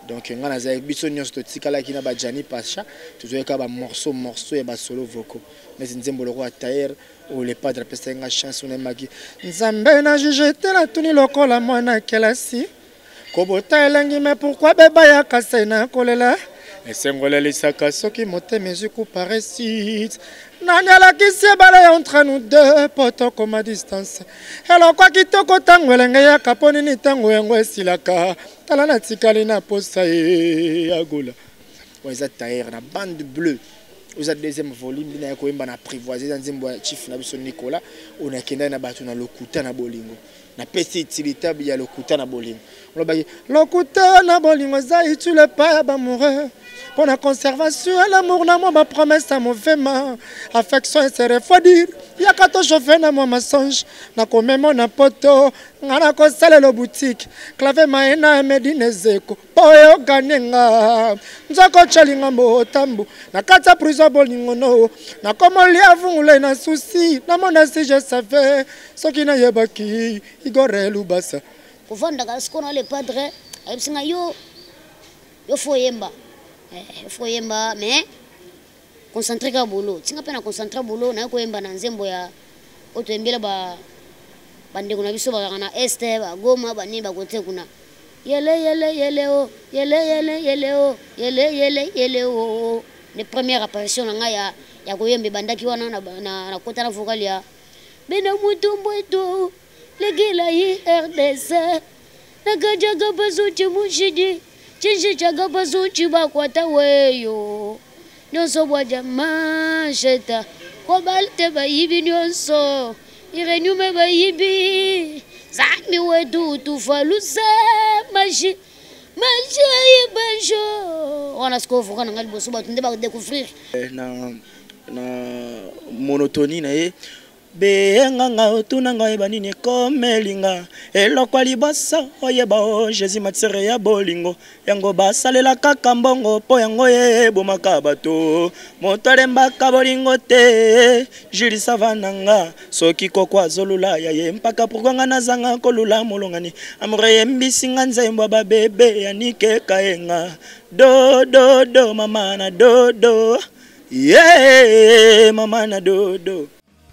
Donc on a des biso nyos to tikala kina ba Jani Pacha toujours ka ba morceau et ba solo vocaux mais nzembo le roi Taher ou les padres pesa nga chance on maki nzambe na jijete la tuni lokola mwana kelasi kobota elengi mais pourquoi beba ya kasena kolela esengole lisaka soki motema ezuku parasite nanyala kisi bala entre nous deux poto comme à distance alors quoi kitoko tango elenge ya kaponi ni tango yango esilaka tala na tikali na posa agola oza Taher na bande bleue oza deuxième volume na ko emba na apprivoiser dans nzembo ya chief na biso Nicolas on a kenda na bato na lokuta na bolingo na pesi utilitable ya lokuta na bolingo on ba lokuta na bolingo za tu le pas amoureux pour la conservation l'amour na moi ma promesse à mauvais main affection et se refroidir ya kato chauffer na moi mensonge na komemo na poto ngana ko sale lo boutique clave maena medine zeko poyo ganenga nzoko chalinga mbotambu na kata prison bolingo no na komoli avungule na souci na mona si je savais ce qui na yebaki igore lubasa kuvanda kasikona le padre ayibsinga yo foyemba foyemba mais concentré ka boulot tinga pena concentré boulot na ko yemba na nzembo ya otoembela bandeko na biso ba na este ba Goma ba nimba kote kuna yele o yele o les premières apparitions nga ya koyembe bandaki wana na kota na vocal ya bena mutumbo eto legela yi RDC na gajaga bazuchi mushidi chinji chaga bazuchi bakwata weyo nyonso bwaja masheta kobalte bayibi nyonso irenyume bayibi zami wetu tufaluse maji banjo on a scoffé quand on a le bosso ba tunde ba découvrir na monotonie na ye Benganga utunanga ibanini komelinga elokwa libosa oyeba o Jésus matsere ya bolingo yango basalela kaka mbongo po yango yebomaka bato motolemba bolingo te Julie Savananga soki kokwa zolula ya ye mpaka pourkwanga nazanga kolula molongani amore yembisinga nzembo babebe yanike kaenga do mama na do yeah mama na do.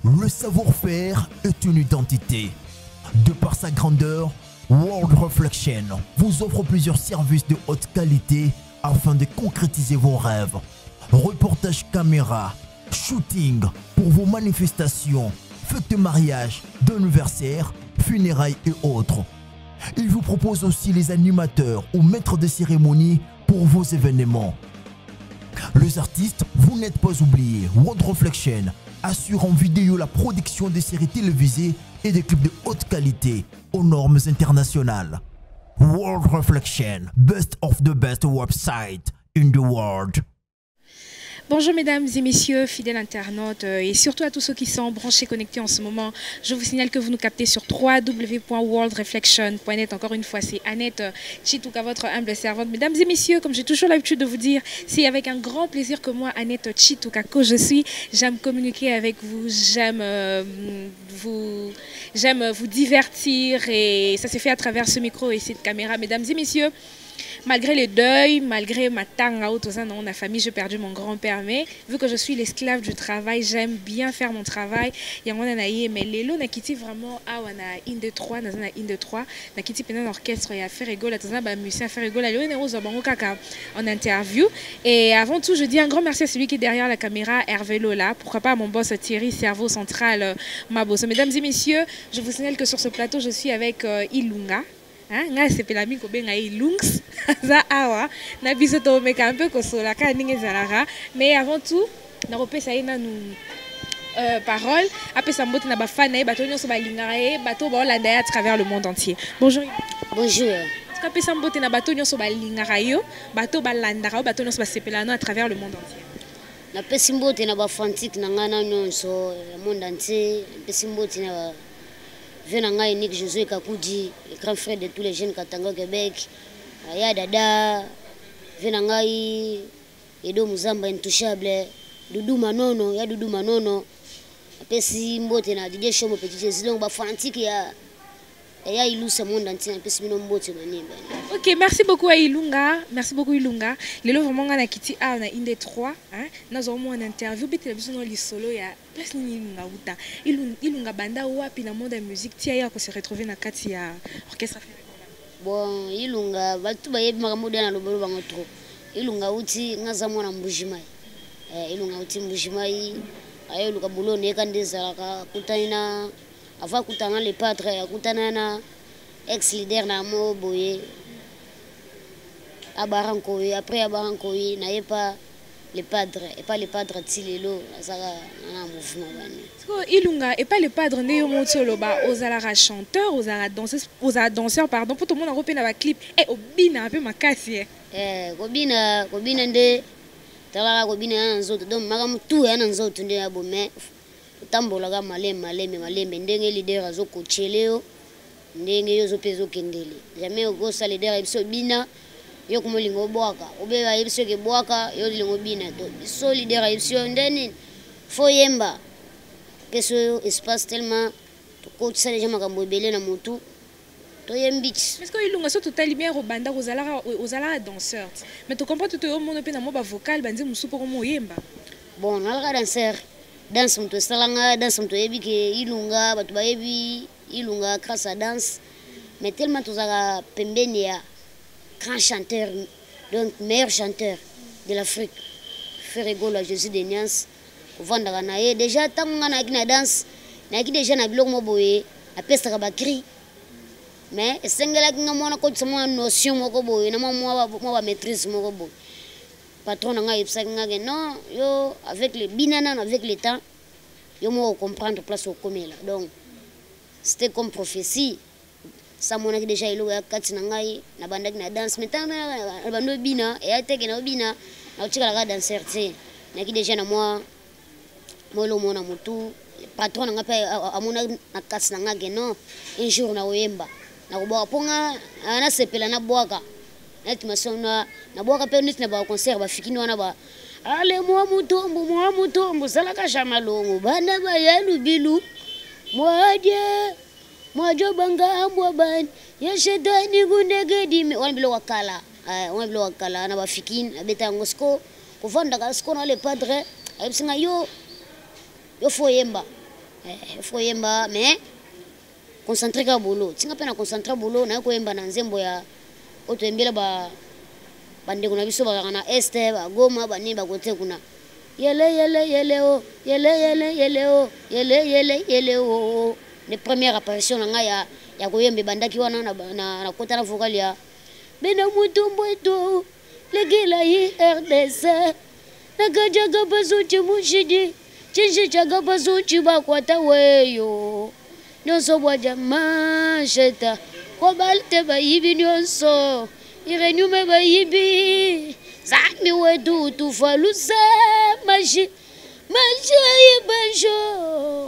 Le savoir-faire est une identité. De par sa grandeur, World Reflection vous offre plusieurs services de haute qualité afin de concrétiser vos rêves. Reportage caméra, shooting pour vos manifestations, fêtes de mariage, d'anniversaire, funérailles et autres. Il vous propose aussi les animateurs ou maîtres de cérémonie pour vos événements. Les artistes, vous n'êtes pas oubliés. World Reflection assure en vidéo la production des séries télévisées et des clips de haute qualité aux normes internationales. World Reflection, best of the best website in the world. Bonjour mesdames et messieurs, fidèles internautes et surtout à tous ceux qui sont branchés, connectés en ce moment. Je vous signale que vous nous captez sur www.worldreflection.net. Encore une fois, c'est Annette Chituka, votre humble servante. Mesdames et messieurs, comme j'ai toujours l'habitude de vous dire, c'est avec un grand plaisir que moi, Annette Chituka, que je suis. J'aime communiquer avec vous, j'aime vous divertir et ça s'est fait à travers ce micro et cette caméra. Mesdames et messieurs, malgré le deuil, malgré ma tanga ou tout ça, non, la famille, j'ai perdu mon grand-père. Mais vu que je suis l'esclave du travail, j'aime bien faire mon travail. Et on a mais les lots n'a quitté vraiment ah on a une de trois, dans un une de trois, n'a quitté pendant l'orchestre et à faire rigolo, à tout ça, musicien à faire rigolo, à Léon Rose en interview. Et avant tout, je dis un grand merci à celui qui est derrière la caméra, Hervé Lola. Pourquoi pas à mon boss Thierry, cerveau central, Mabos. Mesdames et messieurs, je vous signale que sur ce plateau, je suis avec Ilunga. Nga sepela mi ko benga ilungs za awa na biso to meka un peu kosola ka ninge zalaka mais avant tout na repesa ina nous parole apesa mbote na bafana bato nyonso balingaka ye bato baolanda à travers le monde entier. Bonjour. Bonjour. Ska pesa mbote na bato nyonso balingaka yo bato balandaka bato nyonso basepela no à travers le monde entier. Na pesa mbote na bafantique na ngana nyonso le monde entier pesa mbote na Venanga Nick Josué Kakoudi, le grand frère de tous les jeunes Katanga Québec. Ya Dada, Venanga Edo Muzamba Intouchable, Doudou Manono, ya Doudou Manono. Apesi Mbote na DJ Show mon petit Jésus donc ba fantique ya Et ya ilusa monde entier na pesi bino mbote manimba. Ok, merci beaucoup à Ilunga. Merci beaucoup Ilunga. Lelo vraiment on a quitté on a Inde 3 hein. Nous avons une interview bete biso no lisolo ya place ni Ilunga uta. Ilunga banda wapi na monde de musique tia ya ko se retrouver na kati ya orchestre. Bon, Ilunga batu ba yebi makambo na lobolo bango trop. Ilunga uti ngaza mwana mbujimai. Ilunga uti mbujimai ayo luka bulone kandeza ka kutana avant kutana les padres kutana na ex leader na mo boye abaranko après abaranko na yepa les padres et pas les padres tilelo azaka na mouvement bani so Ilunga et pas les padres ne yo motolo ba ozala chanteur ozala danseur pardon pour tout le monde en repena ba clip et obina un peu makasi kobina nde tala kobina nzoto donc magamu tout ya nzoto nde ya bomé tambola ga malembe ndenge leader azoko cheleo ndenge yozo pezo kendele jamais ogosa leader ebiso bina yo kumolingo bwaka obeba ebiso ke bwaka yo lingo bina to so leader ebiso ndeni fo yemba peso espace tellement to coach ça déjà makambo ebele na motu to yembich parce que Ilunga so total bien robanda ozala danseur mais tu comprends tout au monde pe na mo ba vocal bandi musu pour mo yemba bon nalaka danseur danse mto salanga danse mto yebi ke Ilunga batu ba yebi Ilunga grâce à danse mais tellement tozaka pembeni ya grand chanteur donc meilleur chanteur de l'Afrique Ferregola Jésus de Niance vanda na ye déjà tanga na kina danse na ki déjà na biloko mo boye apesa ba cri mais sengela kinga mona ko tsamo notion moko boye na mo ba maîtrise moko boye patron nga yepsa nga non yo avec le binana avec le temps yo mo comprendre place au komela donc c'était comme prophétie ça mona déjà ilo ya kati na ngai na bandaki na danse mais tant na bando bina et ateke na bina na tika la danser te na ki déjà na moi lo mona mutu patron nga pa amona na kati na nga non un jour na oyemba na ko ponga na sepela na bwaka et masona na bwaka pe nit na ba concert ba fikini wana ba ale mo mutombo salaka shamalongo bana ba yalu bilu mwajo banga ambwa ban ya shetani gundegedi wana bilo wakala na ba fikini abeta ngosko kuvanda ka sko na le padre ayipsinga yo fo yemba mais concentrer ka bolo tinga pe na concentrer bolo na ko yemba na nzembo ya oto embela bande kuna biso ba na este ba goma ba ni ba kote kuna yele o les premières apparitions nga ya koyembe bandaki wana na kota na vocal ya bena mutombo eto legela yi RDC nakajaga bazuchi mushidi chinji chaga bazuchi bakwata weyo nyonso bwa jama sheta kobalte bayibi nyonso irenyume bayibi zami wetu tufalusa maji banjo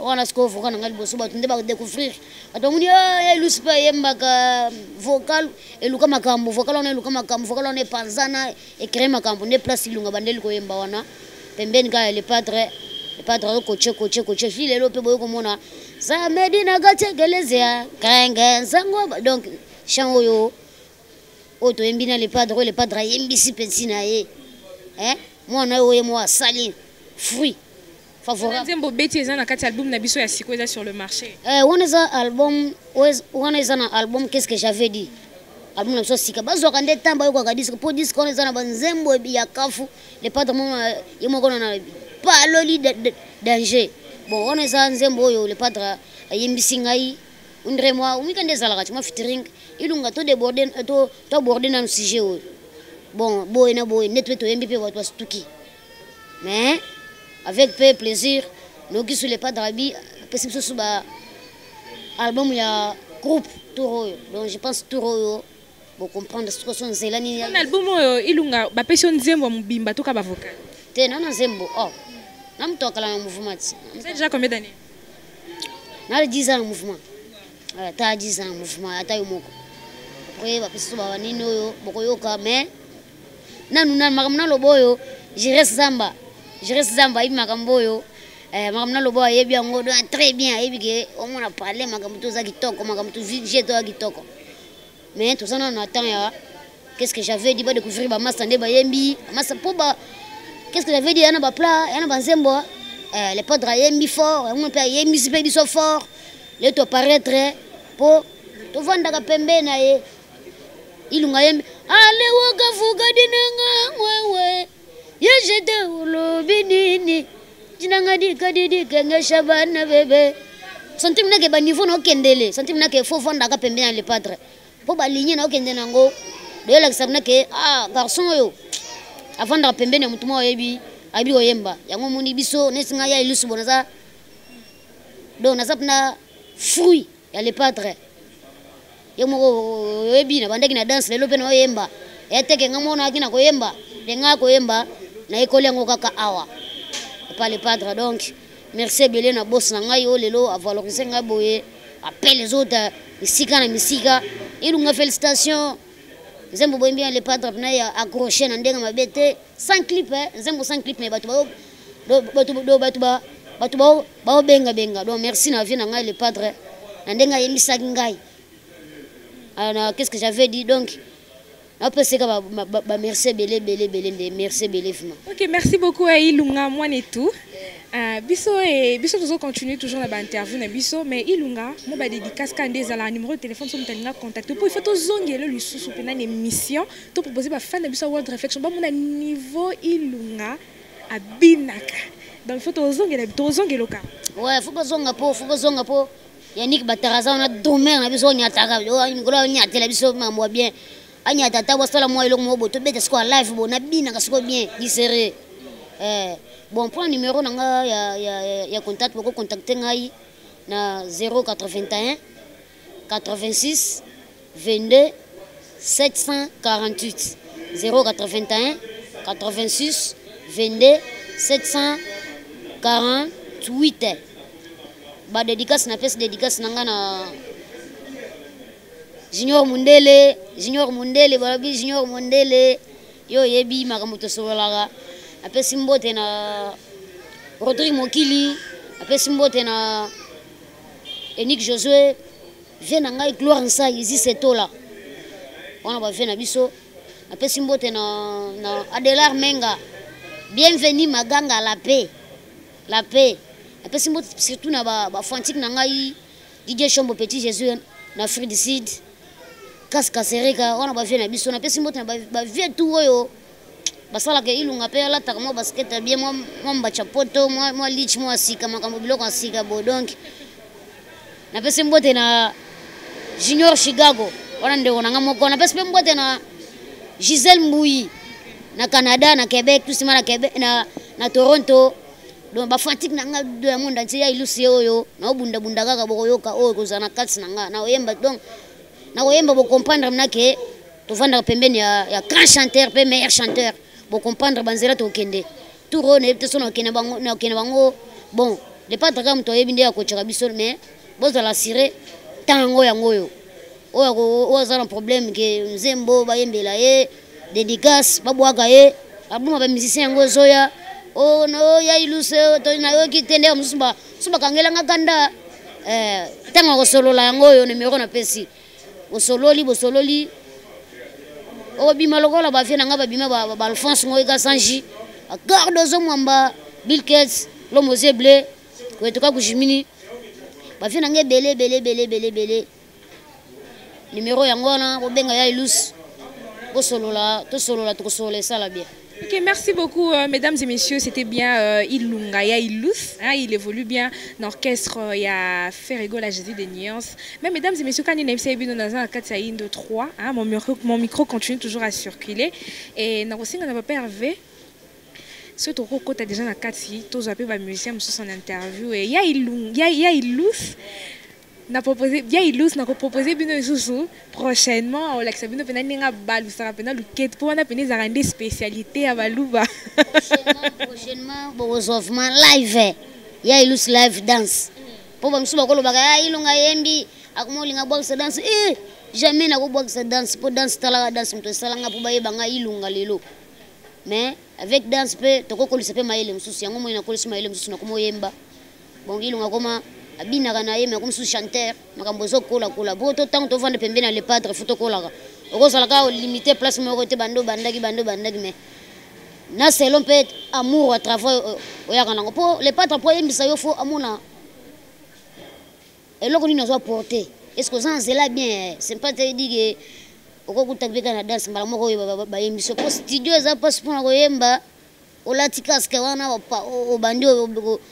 on a ce qu'on voit quand on a bosso batunde ba découvrir atomuni ya luspa yembaka vocal eluka makambo vocal on eluka makambo vocal on panzana et créer makambo ne place Ilunga bandeli ko yemba wana pembeni ka le padre coach file lo pe boyo komona sa medina gategelezea kanga sango donc chango yo oto embina le padre yembisi pensina ye moi na yo moi sali fruit favorable nzembo beti eza na kati album na biso ya siko eza sur le marché on est un album qu'est-ce que j'avais dit album na biso sika bazo ka ndeta mba yo ka disque pour disque on est na banzembo ya kafu le padre mo yemo kona na paloli danger bon on est un nzembo yo le padre yembisi ngai undre moi umikande zala ka ma featuring Ilunga to déborder to aborder na sujet bon boy net to yembi pe wa stuki mais avec plaisir nous qui sur les pas d'Arabie parce que ce album il y a groupe Toro donc je pense Toro pour comprendre ce que sont zelani un album Ilunga ba person nzembo mubimba to ka ba vocal te na nzembo nam to kala mouvement vous avez déjà combien d'années na 10 ans mouvement ta 10 ans mouvement ata yo moko après ba person ba nini yo boko yoka mais nanu na makamna loboyo je reste zamba ibi makambo yo makamna lobo yebi yango très bien yebi ke on a parlé makamto za kitoko makamto vie to kitoko mais tout ça on attend ya qu'est-ce que j'avais dit ba découvrir ba massa ndé ba yembi massa po ba qu'est-ce que j'avais dit yana ba plat yana ba nzembo les padres yembi fort on peut yembi sipe biso fort le to paraître po to vanda ka pembe na ye ilunga yembi ale woga fuga dinanga wewe ye jete ulo binini jinanga di kadidi kenge shabana bebe sentim na ke ba niveau na okendele sentim na ke fo vanda ka pembe na le padre po ba ligne na okende nango de la sabna ke garçon yo avant da pembe na mutu mo yebi abi oyemba yango muni biso nesinga ya ilusu bonaza do na sapna fruit ya le padre yemo yebi na bandaki na dance lelo pe na oyemba eteke ngamona akina koyemba denga koyemba na ekole yango kaka awa pas le padre donc merci belé na boss na ngai o lelo a valoriser ngai boye appelle les autres misika na misika ilunga félicitations Zembo bien les padres na ya accroché na ndenga mabete sans clip Zembo sans clip mais batu ba benga donc merci na vie na ngai les padres na ndenga yemisa ngai ana qu'est-ce que j'avais dit donc après c'est ka ba merci belé merci belé vraiment. OK, merci beaucoup à Ilunga moi et tout. Biso toujours continue toujours la interview na biso mais Ilunga mo ba dédicace ka ndeza la numéro de téléphone somme telinga contacter pour il faut to zongelo lisusu pena une émission to proposer ba fan na biso World Reflection ba mona niveau Ilunga abinaka donc il faut to zongelo ka ouais faut pas zonga po Yannick Bataraza on a domaine na biso nyataka ngolo nyatela biso mambo bien anya tata wasala moi eloko mo boto bete sko live bona bina ka sko bien disere bon point numéro nanga ya contact pour contacter ngai na 081 86 22 748 081 86 22 748 ba dédicace na pese dédicace nanga na Junior Mundele barabi Junior Mundele yo yebi makamuto solaga apé simbote na Rodrigue Mokili apé simbote na Enick Josué vient ngai gloire nsa ici c'est là on va faire na biso apé simbote na Adelar Menga bienvenue maganga la paix apé simbote surtout na ba fantique na ngai DJ Chombo Petit Jésus na Afrique du Sud Kaska Sereka on va faire na biso na pesi mbote na ba vie tout oyo basala ke Ilunga pe ala ta mo basket bien mo mbacha poto mo lich mo asika makambo biloko asika bo donc na pesi mbote na Junior Chicago ona ndeko na ngamo na pesi mbote na Giselle Mbouyi na Canada na Québec tout sima na Québec na Toronto donc ba fatigue na nga do ya monde entier ya ilusi oyo na obunda kaka bokoyoka oyo kozana kats na nga na oyemba donc na oyemba bo comprendre mnake to vanda pembeni ya grand chanteur pe meilleur chanteur bo comprendre banzela to kende tout ro ne peut sona kene bango bon le pas comme to yebi ndia ko chaka biso mais boza la sire tango yango yo o za un problème que nzembo ba yembela ye dédicace ba bwaka ye abuma ba musicien yango zoya oh no ya iluse to na yo kitende musumba kangela ngakanda tango ko solola yango yo numéro na pesi bosololi obima lokola ba fiena ngaba bima ba Alphonse ngoika sanji garde zo mwamba Bill Gates lo Mose Blé ko toka kushimini ba fiena nge bele numéro yango na bobenga ya ilus bosolola to solola ça la bien. Ok, merci beaucoup, mesdames et messieurs. C'était bien Ilunga, Ilus. Hein, il évolue bien dans l'orchestre. Il y a Ferrigo, la Jésus des nuances. Mais mesdames et messieurs, quand il y a une dans un 4 de 3, mon micro continue toujours à circuler. Et nous aussi, on n'a pas Hervé. Ce que tu as déjà dans 4 tous les musiciens sont en interview. Et il y a Ilus. Na proposé bien Ilus na proposé bino susu prochainement au Laxabino pena ninga balu sara pena luket pour na pena zarande spécialité à baluba prochainement bozofman live ya Ilus live dance pour bamsu bakolo baka Ilunga yembi akomo linga box dance jamais na ko box dance pour dance tala dance mto salanga pour baye banga Ilunga lelo mais avec danse pe tokokolisa pe mayele mususu yango moyi nakolisa mayele mususu nakomoyemba bon ilunga koma abinaka na ye mais comme sous chanteur makambo ezokola bo to ntango tovanda pembeni na le padre fo tokolaka okozalaka limité place moko te bando bandaki mais na selon mpe amour à travers oyaka nango mpo le padre po oyembisa yo fo amona eloko nini ozo apporter est ce que oza nzela bien c'est pas te dire okokuta beka na danse mbala moko oyo bayembisa po studio eza mpasi mpona koyemba olati kaske wana obandi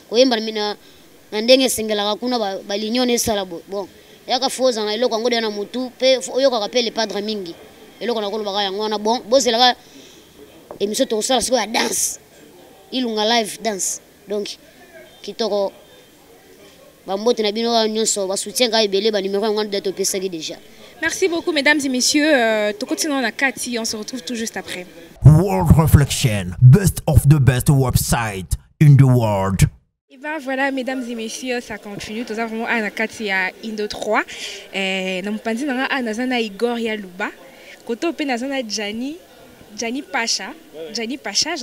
koyemba na ndenge esengelaka kuna balignon esala bon yaka fo ozanga eloko yango deya na motu mpe oyokaka mpe le padre mingi eloko nakolobaka yango wana bon bozelaka émission tokosala sikoyo ya danse ilunga live dance donc kitoko bambote na bino nyonso basoutien ka ebele banimero yango wana date opesaki déjà. Merci beaucoup mesdames et messieurs. Continuons à Cathy, on se retrouve tout juste après. World Reflection, best of the best website in the world. Et ben voilà, mesdames et messieurs, ça continue. Nous avons vraiment Anna Cathy à Indo 3. Nous avons Anna Igor Yaluba. Koto pe nazana Gianni Pacha,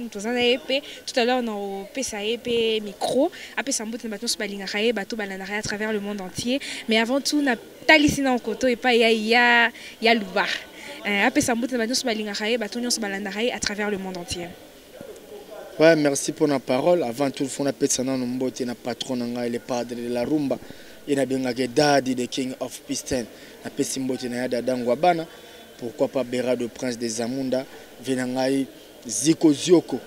tout à l'heure on a PSAE micro, après ça mbote na bato balinga bato balandara à travers le monde entier, mais avant tout na talisina en koto et pas ya luba. Après ça mbote na bato balinga bato nyonso balandara à travers le monde entier. Ouais, merci pour la parole. Avant tout, on a pétsana nombote na patron nga le padre de la rumba. Il a bien Daddy the King of Piston. Na pesimbote na ya dadangwa bana. Pourquoi pas Bera de Prince des Zamunda, Venangai, Ziko Zioko,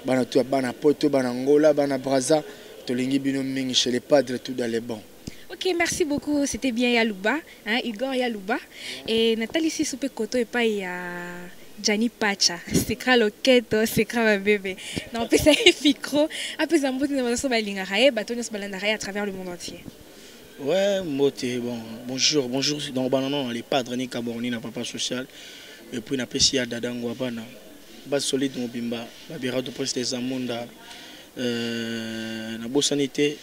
Bana Tua, Bana Poto, Bana Angola, Bana Braza, Tolingi Binoming chez les padres, tout dans les bons. Ok, merci beaucoup. C'était bien Yaluba, hein, Igor Yaluba. Et Nathalie Sissoupe Koto et pas Gianni Pacha. C'est cra loquette, c'est cra ma bébé. Non, après ça est micro. Après ça, on a à travers le monde entier. Ouais, bon, bonjour, donc banana les padres ni kaborni na papa social et puis na pesia dadangwa bana bas solide mobimba ba bira de Prince des Zamunda na bosanité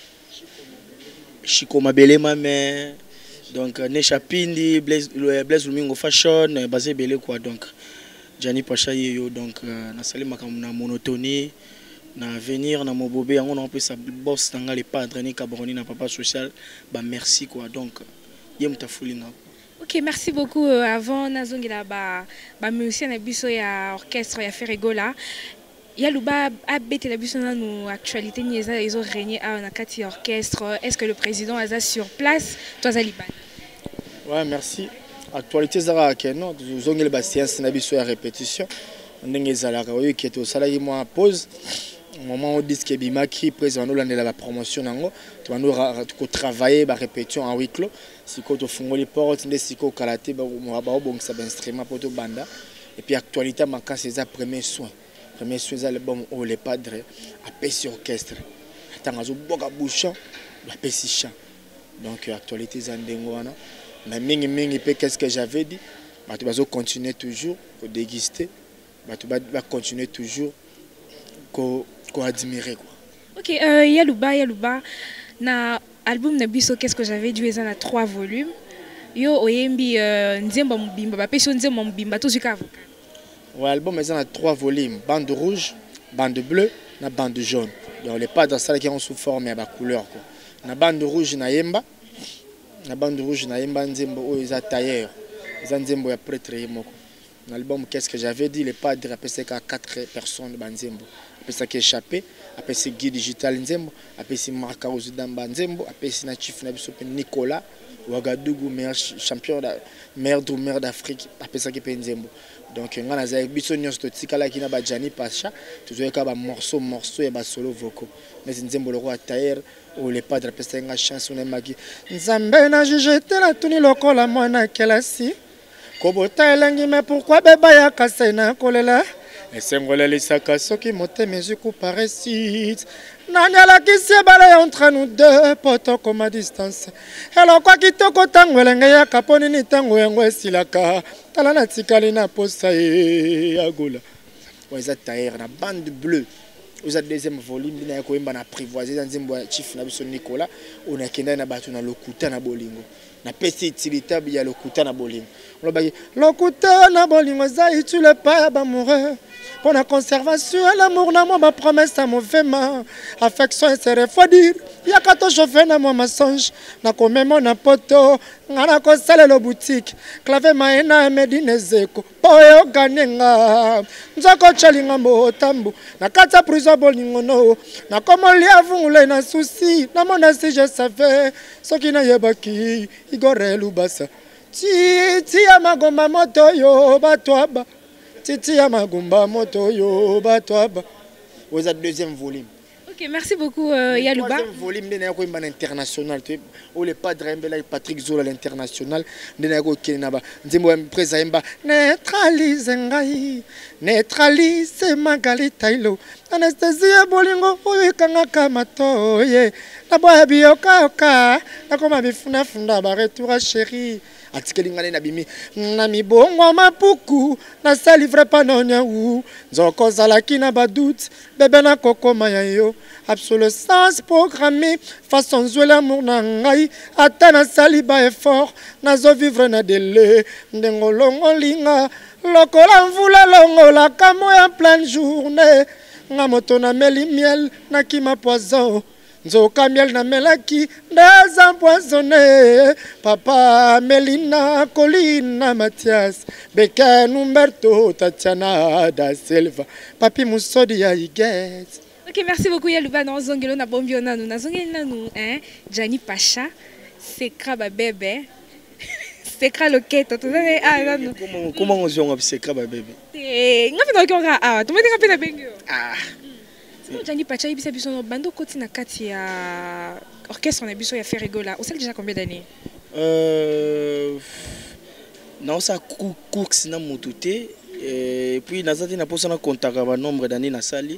Chiko Mabelema mais donc Nesha Pindi Blaise Lumingo fashion basé belé quoi donc Gianni Pacha yo donc na sali makambo na monotonie na venir na mobobé yango on peut sa boss tanga les padres ni kaboroni na papa social bah merci quoi donc yem ta fulinga. Ok, merci beaucoup. Avant nazongila ba musicien na biso ya orchestre ya Ferregola Yaluba a bêté la biso na nous actualité ni ils ont régné à na kati orchestre. Est-ce que le président a sur place toi Zaliban? Ouais, merci. Actualité zara keno zongela ba séance na biso ya répétition ndenge zalaka oyo qui est au salarié moi pause. Au moment où disque bimaki président la promotion nango tu vas nous travailler ba répétition en huis clos si ko to fungoli porte ndé si ko kalaté ba bon ça instrument pour to banda et puis actualité manquant ces premiers soins l'album où les padres appellent sur orchestre attends azo boka bouchon ba pesi chant donc actualité zandengo wana mais mingi pe qu'est-ce que j'avais dit ba tu vas continuer toujours pour déguster ba tu vas continuer toujours qu'on admirer quoi. Ok, Yaluba na album na biso qu'est-ce que j'avais dû en a 3 volumes. Yo oyembi nzemba mbimba ba peso nzemba mbimba to zika avocat. Ouais, album en a 3 volumes, bande rouge, bande bleue, na bande jaune. Donc les pas dans ça qui ont sous forme à ba couleur quoi. Na bande rouge na yemba nzemba o isa tailleur. Isa nzembo ya prêtre yemoko. L'album qu'est-ce que j'avais dit les padres après c'est qu'à 4 personnes de Banzembo après ça qui échappé après c'est Guy Digital Nzembo après c'est Marca Ozidamba Nzembo après c'est Natif Nabisope Nicolas Ouagadougou meilleur champion meilleur drummer d'Afrique après ça qui est Nzembo donc on a avec Bissonios to Tikala qui na ba Gianni Pacha toujours ka ba morceau et ba solo vocaux mais Nzembo le roi Taher ou les padres après c'est une chanson maki Nzambe na jijete la tuni lokola mwana kelasi Kobota elangi mais pourquoi beba ya kasena kolela esengole lisaka soki motema ezuku parasite nanyala kisi bala entre nous deux poto comme à distance alors quoi kitoko tango elenge ya kaponi ni tango yango esilaka tala na tikali na posa agola oza tailleur na bande bleue oza deuxième volume na ko yemba na apprivoiser nzembo ya chief na biso Nicolas on a kenda na batu na lokuta na bolingo na pesi utilité ya lokuta na bolingo lobaki lokuta na bolingo za utile pas amoureux pour la conservation et l'amour na moi ma promesse à mauvais main affection et se refroidir ya kato chauffer na moi mensonge na komemo na poto ngana ko sale lo boutique clave maena medine zeko poyo ganenga nzoko chalinga motambu na kata prison bolingo no na komolia vungule na souci na mona si je savais soki na yebaki igore lubasa titi ya magomba moto yo batwaba titi ya magomba moto yo batwaba vous êtes deuxième volume. Ok, merci beaucoup Yalouba. Deuxième volume de Nako Imban international ou le padre Mbela Patrick Zola l'international de Nako Kenaba Ndimbo Mpreza Mba neutralise ngai neutralise Magali Tailo Anastasia Bolingo uyikanga kama toye na boya bioka oka na koma bifuna funda ba retour chérie atikeli ngane na bimi na mibongo mapuku na salivre panonya u nzoko zalaki na badoute bebe na kokoma ya yo obsolescence programmée façon jouer l'amour na ngai ata na saliba effort nazo vivre na délai ndengolongo linga lokola mvula longola kamo ya pleine journée nga moto na meli miel na kima poison nzoka miel na melaki des empoisonné papa Melina Colina Mathias Beken Humberto Tatiana da Silva papi Musodi ya Iget. Ok, merci beaucoup Yalouba. Dans Zongelo na bombiona nous na zongela nous hein Jani Pacha Sekra bébé Sekra loketo ah non comment on zonga Sekra bébé ngapi na konga ah to mwenga pena bengyo ah Jani Pacha ibisa biso no bando koti na kati ya orchestre na biso ya Ferregola. Vous savez déjà combien d'années? Non ça course na motuté et puis nazati na posa na contact ba nombre d'années na sali.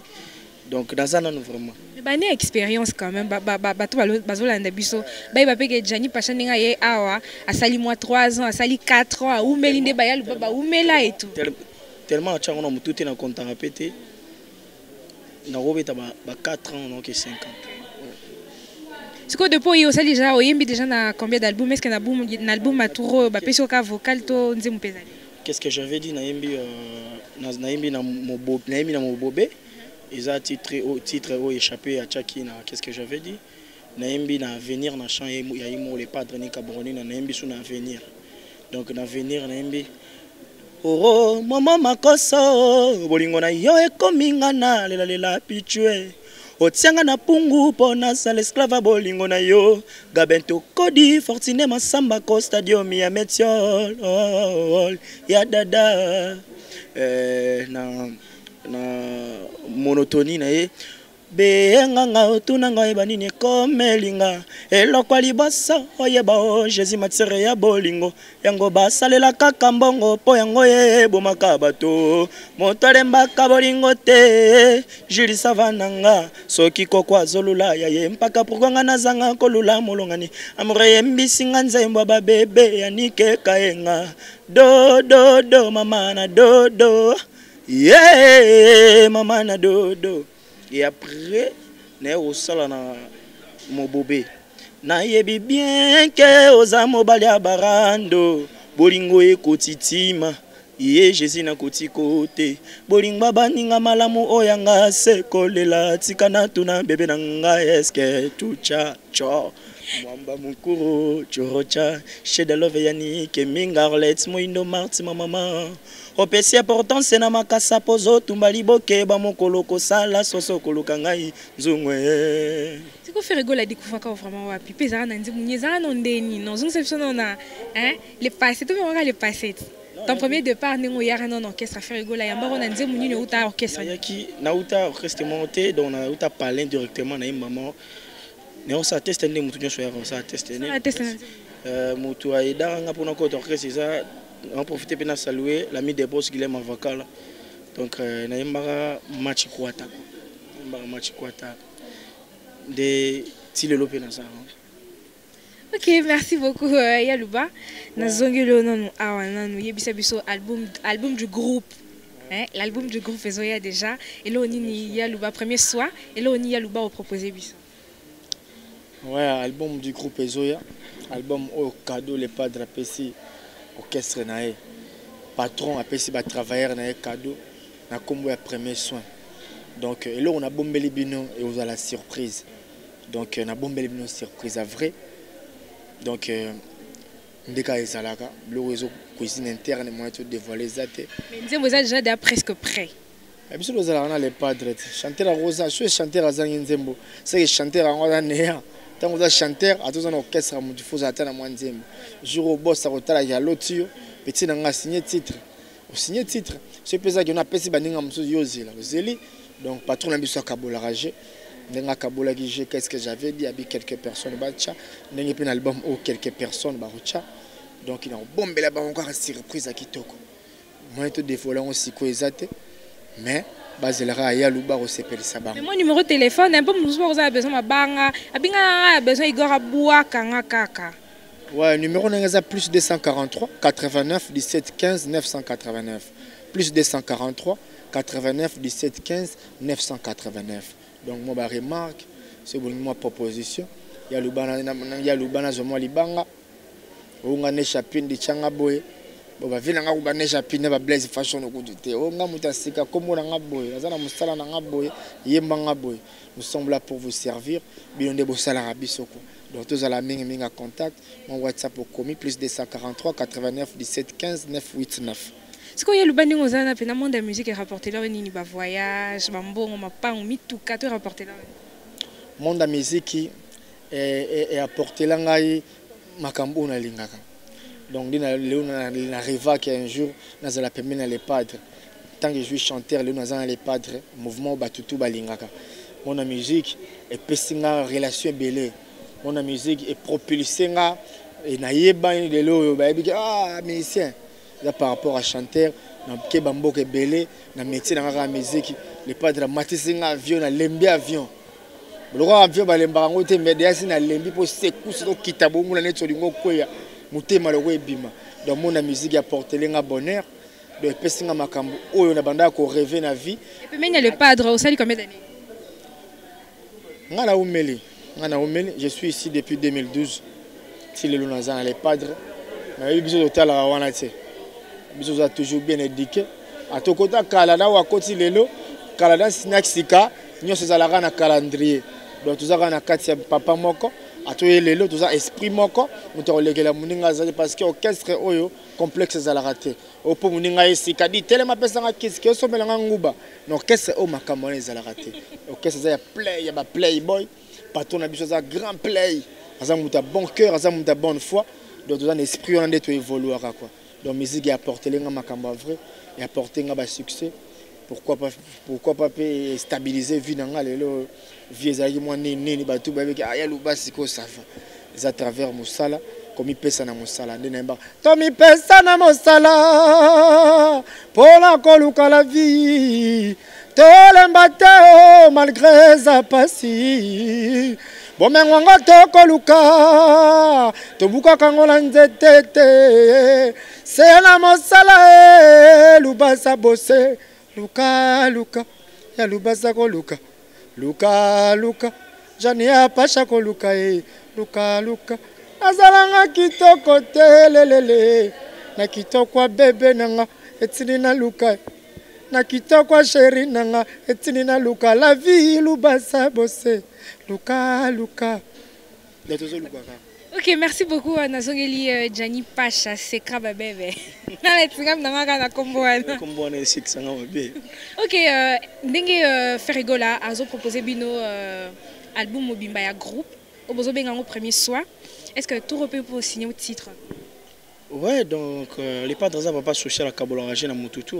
Donc nazana nous vraiment. Mais bah né expérience quand même to bazolanda biso. Ba iba peke Jani Pacha ninga ye awa a sali moi 3 ans, a sali 4 ans, ou melinde ba yalu baba ou mela et tout. Tellement chango na motuté na contact répété. Na robeta ba 4 ans donc 5 ans. C'est quoi depuis au sali déjà oyembi déjà na combien d'albums est-ce que na album a tour ba peso ka vocal to nzemu pezali. Qu'est-ce que j'avais dit na yembi na mobobé ils a titre au échappé à Chaki na qu'est-ce que j'avais dit na yembi na avenir na chant ya imo les padres ni Camerounais na yembi sur na avenir donc na avenir na yembi oh mama makoso bolingo na yo ekominga na lela pichwe otianga na pungu pona sala esclave bolingo na yo gabento kodi fortune masamba ko stadium ya metiol ya dada na monotonie na ye Benganga otunanga ebanini komelinga elokwa liboso oyeba o Jésus matsere ya bolingo yango basalela kaka mbongo po yango ebomaka bato moto alembaka bolingo te Julie Savananga soki koko azolula ya ye mpaka pourquoi nazanga kolula molongani amore yembisinga nzembo babebe yanike kaenga do mama na do yeah mama na do. Et après, nous avons mon bobé. Na yebi bien que aux amobalia barando, bolingo e kotitima, ye Jésus na kotikote, bolingba baninga malamu oyanga se kolela tikana tuna bebe nanga eske tucha cho. Mwamba mukuro chorocha, shedalove yani ke mingarlet moindo marti mama. Opesi important c'est na makasa pozo tumbali boke ba mokolo ko sala soso koluka ngai nzungwe. C'est quoi Ferregola découvrir quand vraiment wapi pezara na nzi munyeza no ndeni non zung seption na hein les passés tout on les passés. Ton premier départ ningo yara non orchestre Ferregola ya mbaro na nzi munyi uta orchestre. Yaki na uta orchestre monté donc na uta parler directement na maman. Mais on s'atteste ndé mutu nyo ya on s'atteste né. Mutu aida nga pona ko orchestre ça. On profite pour saluer l'ami des boss Guilhem Avakala. Donc, na yembara match kwata. Match kwata. De Tilelo Penasa. Ok, merci beaucoup Yalouba. Nazongelo non awana no yebisa biso album du groupe. Hein, l'album du groupe Ezoya déjà et là on y Yalouba premier soir et là on y Yalouba au proposer biso. Ouais, album du groupe Ezoya, album au cadeau les padres apesi orchestre nae. Patron apesi ba travailleur nae cadeau na kombo ya premier soin. Donc là on a bombé les bino et on a la surprise. Donc on a bombé les bino surprise à vrai. Donc ndeka ezalaka le réseau cuisine interne moi tout dévoiler zate. Mais nous vous êtes déjà presque prêt. Et puis nous allons les padres chanter à Rosa, je suis chanteur à Zanginzembo. C'est que chanteur à Rosa Néa. Tant que vous êtes chanteur, à tous un orchestre, il faut attendre à moins de jour au boss à Rotala, il y a l'autre, petit n'a pas signé titre. Au signé titre, c'est pour ça qu'on a pesé Baninga Moussou Yozi, donc patron n'a pas besoin de Kabola Ragé. N'a Kabola Gigé, qu'est-ce que j'avais dit, il y a quelques personnes, n'a pas un album où quelques personnes, donc il a bombé là-bas encore une surprise à Kitoko. Moi, tout dévoilant aussi Koezate, mais. Mais mon numéro de téléphone, un peu plus vous avez besoin de banga, a besoin Igor Aboua Kanga Kaka. Ouais, numéro n'est plus 243 89 17 15 989. Plus 243 89 17 15 989. Donc moi remarque, c'est pour moi proposition. Il y a le bana je moi libanga. On a échappé de Changa Boy. Bon vina nga kubanesha pine ba blaze fashion okudute o nga mutasika komo na ngaboy azana musala na ngaboy yemba ngaboy nous sommes là pour vous servir bilonde bosala rabisoko donc tous à la minga contact mon WhatsApp au commis plus 243 89 17 15 989. Ce qu'il y a le banding aux années pena monde de musique est rapporté là ni ba voyage ba mbongo ma pa on mit tout quatre rapporté là monde de musique est apporté là ngai makambo na lingaka. Donc, il arrive qu'un jour, nous allons permettre les padres. Tant que je suis chanteur, nous allons les padres, mouvement Batutu Balingaka. Mon musique est pesée en relation belée. Mon musique est propulsée et naïeba de l'eau. Ah, musicien. Par rapport à chanteur, dans le bambo est belé, dans le métier de la musique, les padres matissent un avion, un lembi avion. Le roi avion, les barangotes, mais derrière, c'est un lembi pour secouer, c'est kitabo, mon année sur le Mokoya. Mutema le bima donc mon musique a porté le bonheur de pesinga makambo oyo na banda ko rêver na vie et puis même le padre au sali combien d'années ngana umeli je suis ici depuis 2012 si le lunazana les padres mais biso total wana te biso a toujours bien éduqué atokota kala na wakoti lelo kala na sinaxika nyonso zalaka na calendrier donc tozaka na kati ya papa moko atoye lelo toza esprit moko mutolegela muninga za parce que orchestre oyo complexe za la raté opo muninga esika di telema pesa nga kiske somela nga nguba no orchestre o makamone za la raté orchestre za ya play ya ba playboy patron na biso za grand play aza muta bon cœur aza muta bonne foi donc toza un esprit on ndeto évoluer quoi donc musique a apporté lenga makamba vrai et apporter nga ba succès pourquoi pas stabiliser vie nanga lelo vieux aïe moi nini batu babeki aya lubasi ko safa à travers musala comme pesa na musala ndenamba to mi pesa na musala pour la koluka la vie to l'embate malgré sa pasi bomengwanga to koluka to buka kangola nzetete c'est la musala lubasa bosse luka ya lubasa ko luka jani apasha ko luka luka azalanga kitoko telelele na kitoko bebe nanga etini na luka na kitoko chéri nanga etini na luka la vie lubasa bosse luka letozo luka. Ok, merci beaucoup Nazongeli Gianni Pacha, c'est Kraba Bébé. Ok, Ndenge Ferrigola a proposé Bino album Mobimba ya groupe. Au besoin d'un premier soir. Est-ce que tout repère pour signer au titre? Ouais, donc les padres n'ont pas social à Kabola Ragé dans Motutu.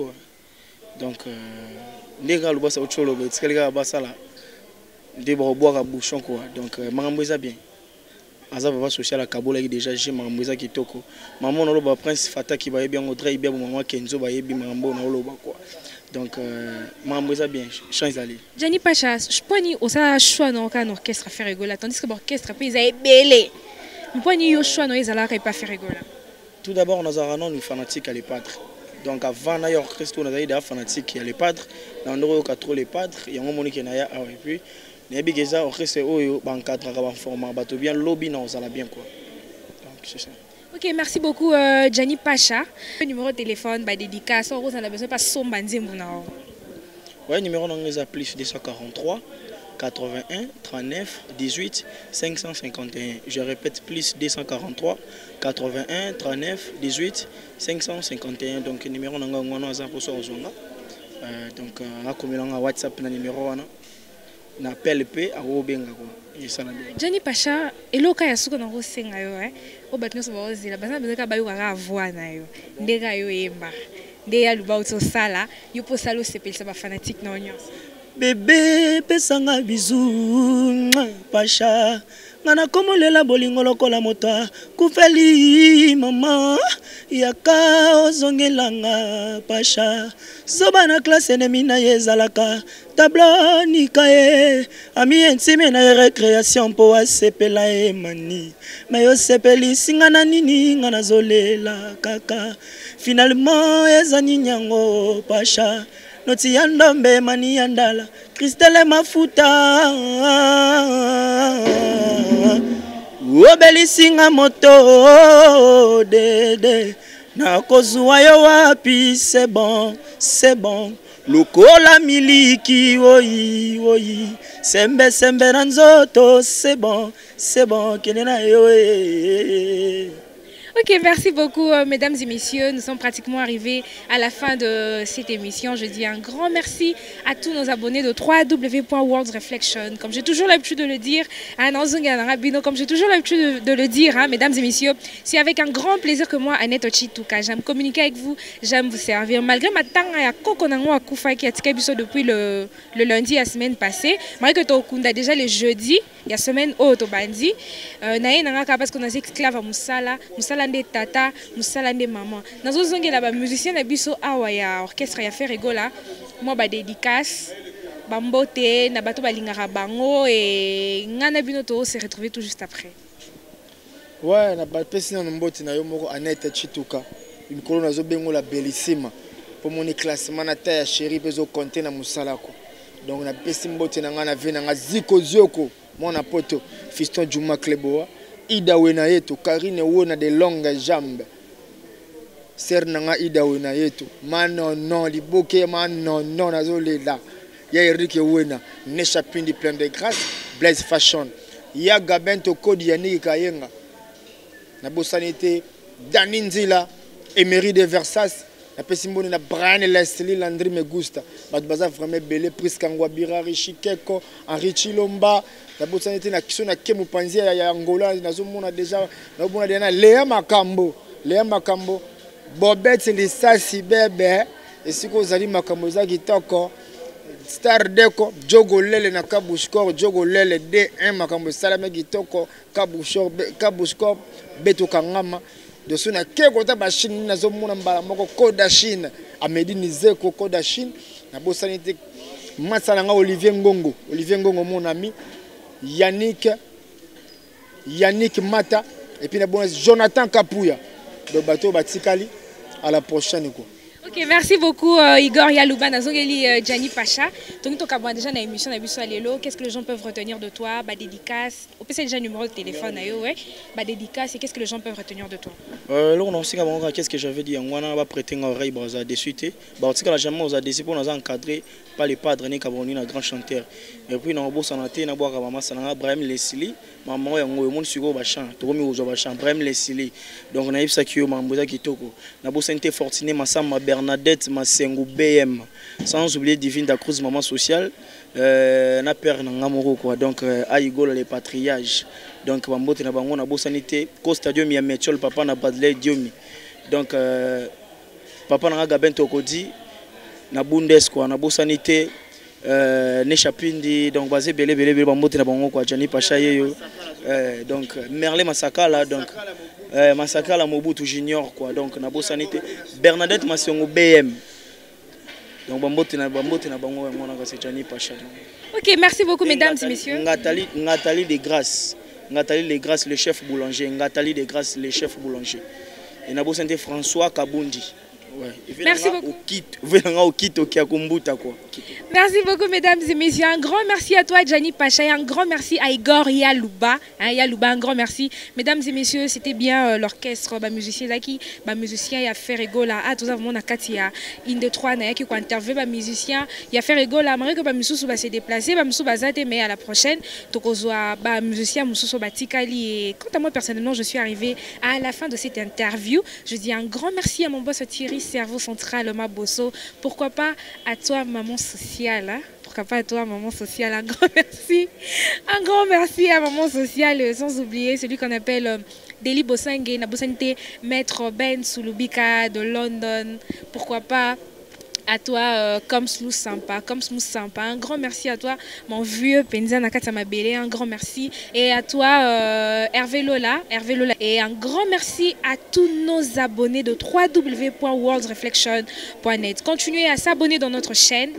Donc les gars, le boss a autre chose, les gars, là, des boire à bouchon quoi. Donc Maramboisa bien. Aza papa social à Kabola déjà j'ai Maramboisa qui toko. Maman on le prince Fata qui va bien au trait bien maman Kenzo va bien Marambo on le quoi. Donc Maramboisa bien chance d'aller. Gianni Pacha, je pense ni au ça choix dans un orchestre faire rigoler tandis que l'orchestre puis ils a belé. Je pense ni au choix non ils allaient pas faire rigoler. Tout d'abord nous avons nous fanatiques à les padres. Donc avant d'ailleurs orchestre on a des fanatiques à les padres. Dans le trop les padres il y a un moment qui n'a et puis nayebi keza orchestre oyo bankadraka banforma bato bien lobby na ozala bien quoi. Donc c'est ça. Ok, merci beaucoup Gianni Pacha. Le numéro de téléphone, dédicace, on a besoin pas somba nzembo na. Ouais, numéro est plus 243 81 39 18 551. Je répète, plus 243 81 39 18 551. Donc numéro on a pour ça donc on a WhatsApp na numéro na appel pe a obenga ko. Gianni Pacha, eloka ya suko na ko senga yo o batno so ba ozila bana bezaka ba yo ka voix na yo. Ndeka yo yemba. Ndeya luba utosala yo po salo sepelisa ba fanatique na onyo. Bébé pesanga bisou Pacha ngana komolela bolingo lokola moto kufeli mama yaka ozongelanga Pacha soba na classe ennemi na yezalaka tableau nikaye ami intime na récréation po asepela e mani mayo sepeli singana nini ngana zolela kaka finalement ezani nyango Pacha noti yandombe mani yandala Christelle mafuta obelisinga moto dede na kozwa yo wapi c'est bon lokola miliki oyi sembe na nzoto c'est bon kelena yo. Ok, merci beaucoup mesdames et messieurs. Nous sommes pratiquement arrivés à la fin de cette émission. Je dis un grand merci à tous nos abonnés de www.worldsreflection. Comme j'ai toujours l'habitude de le dire, comme j'ai toujours l'habitude de le dire, mesdames et messieurs, c'est avec un grand plaisir que moi, Annette Chituka, j'aime communiquer avec vous, j'aime vous servir. Malgré ma tanga ya kokonango akufa qui a tika biso depuis le lundi la semaine passée, malgré que tokunda déjà le jeudi, il y a semaine autobandi, naye nanga parce qu'on a esclave à musala nde tata musala nde maman nazo zongela ba musicien na biso awa ya orchestre ya Ferregola moi ba dédicace ba mbote na bato balingaka bango et ngana bino to se retrouver tout juste après. Ouais, na ba pesi na mbote na yo moko Annette Chituka une colonne nazo bengo la bellissima pour mon classement na ta ya chérie bezo compter na musala ko donc na pesi mbote na ngana vena nga ziko zioko mon apoto fiston Juma Kleboa Ida wena yetu Karine wona de longues jambes ser nanga Ida wena yetu mano non liboke mano non azolela ya Eric wena Nesha Pindi plein de grâce Blaise Fashion ya Gabento Kodi Yannick Kayenga na bosanité Dani Nzila Emery de Versas na pesimboni na Brian Leslie Landry Megusta bat baza vraiment belé Priska Ngwabira Chikeko Henri Chilomba la bosanité na kiso na Kemu Panzia ya Angola nazomona déjà nazomona déjà Léa Makambo Bobette Lisasi bebe esiko zali makambo za kitoko Star Deco Jogo Lele na Kabushkor Jogo Lele D1 makambo salama kitoko Kabushkor Beto Kangama de suna keko ta bashine nazomona mbala moko Koda Chine Amedini Zeko Koda Chine na bosanité masala nga Olivier Ngongo mon ami Yannick Mata et puis Jonathan Kapouya de bateau Batikali à la prochaine quoi. Ok, merci beaucoup Igor Yalouba Nazongeli Gianni Pacha. Donc tu as déjà dans l'émission qu'est-ce que les gens peuvent retenir de toi, ba dédicace, on peut déjà numéro de téléphone ouais, ba dédicace et qu'est-ce que les gens peuvent retenir de toi. Là on sait qu'est-ce que j'avais dit on va prêter une oreille baza de suite. Ba on sait que la jamais on a décidé pour nous encadrer par les padres ni Camerounais un grand chanteur. Et puis dans boss on a été na boire maman ça na Brahim Leslie, maman yango mon sugo ba chant, to mi ozo ba chant Brahim Leslie. Donc on a eu ça qui mamboza kitoko. Na boss santé fortuné Massamba Bernadette Masengo BM sans oublier Divine da Cruz maman sociale na père na ngamoro quoi donc aigol les patriages donc bambote na bango na bosanité ko stadium ya Metchol papa na Badley Diomi donc papa na Gabento Kodi na Bundes quoi na bosanité Nesha Pindi donc basé belé bambote na bango quoi Gianni Pacha yeyo donc Merle Masakala donc Masakala Mobutu Junior quoi donc na bosanité Bernadette Masengo BM donc bambote na bango ngona ka c'est Gianni Pacha. Ok, merci beaucoup mesdames et messieurs. Nathalie de Grâce le chef boulanger, Nathalie de Grâce le chef boulanger. Et na bosanité François Kabundi Merci beaucoup. Quoi. Merci beaucoup, mesdames et messieurs. Un grand merci à toi, Gianni Pacha, et un grand merci à Igor Yalouba. Yalouba, un grand merci. Mesdames et messieurs, c'était bien l'orchestre, musicien Zaki, musicien, il a fait rigola. Ah, tout ça, mon akati, il y a une de trois, qui ont interviewé, musicien, il a fait rigola. Malgré que Moussou va se déplacer, Moussou va zate, mais à la prochaine, donc on voit musicien Moussou Batikali. Et quant à moi, personnellement, je suis arrivée à la fin de cette interview. Je dis un grand merci à mon boss Thierry, cerveau central, Mabosso. Pourquoi pas à toi, maman sociale, hein? Pourquoi pas à toi, maman sociale, un grand merci. Un grand merci à maman sociale, sans oublier celui qu'on appelle Deli Bosangue, Nabosante, maître Ben Sulubika de London. Pourquoi pas à toi, comme Smooth Sympa, un grand merci à toi, mon vieux Penza Nakata Mabele, un grand merci. Et à toi, Hervé Lola, et un grand merci à tous nos abonnés de www.worldreflection.net. Continuez à s'abonner dans notre chaîne,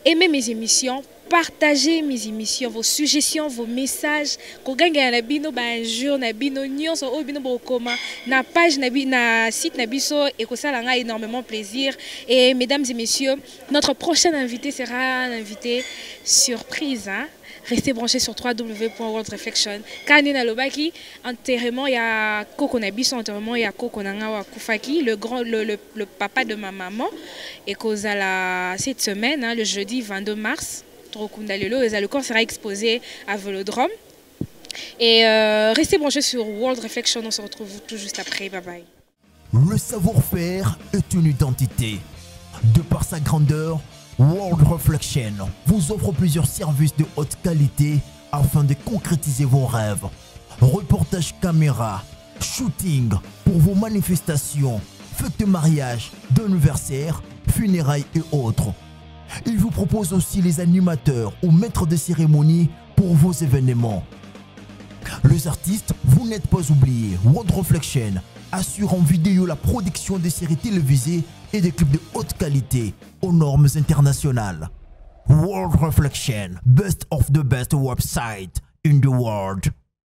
aimez mes émissions, partagez mes émissions, vos suggestions, vos messages. Koganga na bino ba jour na bino nyonso o bino bokoma na page na site na biso et que ça l'a énormément plaisir. Et mesdames et messieurs, notre prochain invité sera un invité surprise, hein? Restez branchés sur www.worldreflection. Kanina Lobaki, enterrement, il y a Koko Nabiso, enterrement, il y a Koko Nangawa Koufaki, le papa de ma maman. Et cette semaine, hein, le jeudi 22 mars, le corps sera exposé à Vélodrome. Et restez branchés sur World Reflection, on se retrouve tout juste après. Bye bye. Le savoir-faire est une identité. De par sa grandeur, World Reflection vous offre plusieurs services de haute qualité afin de concrétiser vos rêves. Reportage caméra, shooting pour vos manifestations, fêtes de mariage, d'anniversaire, funérailles et autres. Il vous propose aussi les animateurs ou maîtres de cérémonie pour vos événements. Les artistes, vous n'êtes pas oubliés. World Reflection assure en vidéo la production des séries télévisées et des clips de haute qualité aux normes internationales. World Reflection, best of the best website in the world.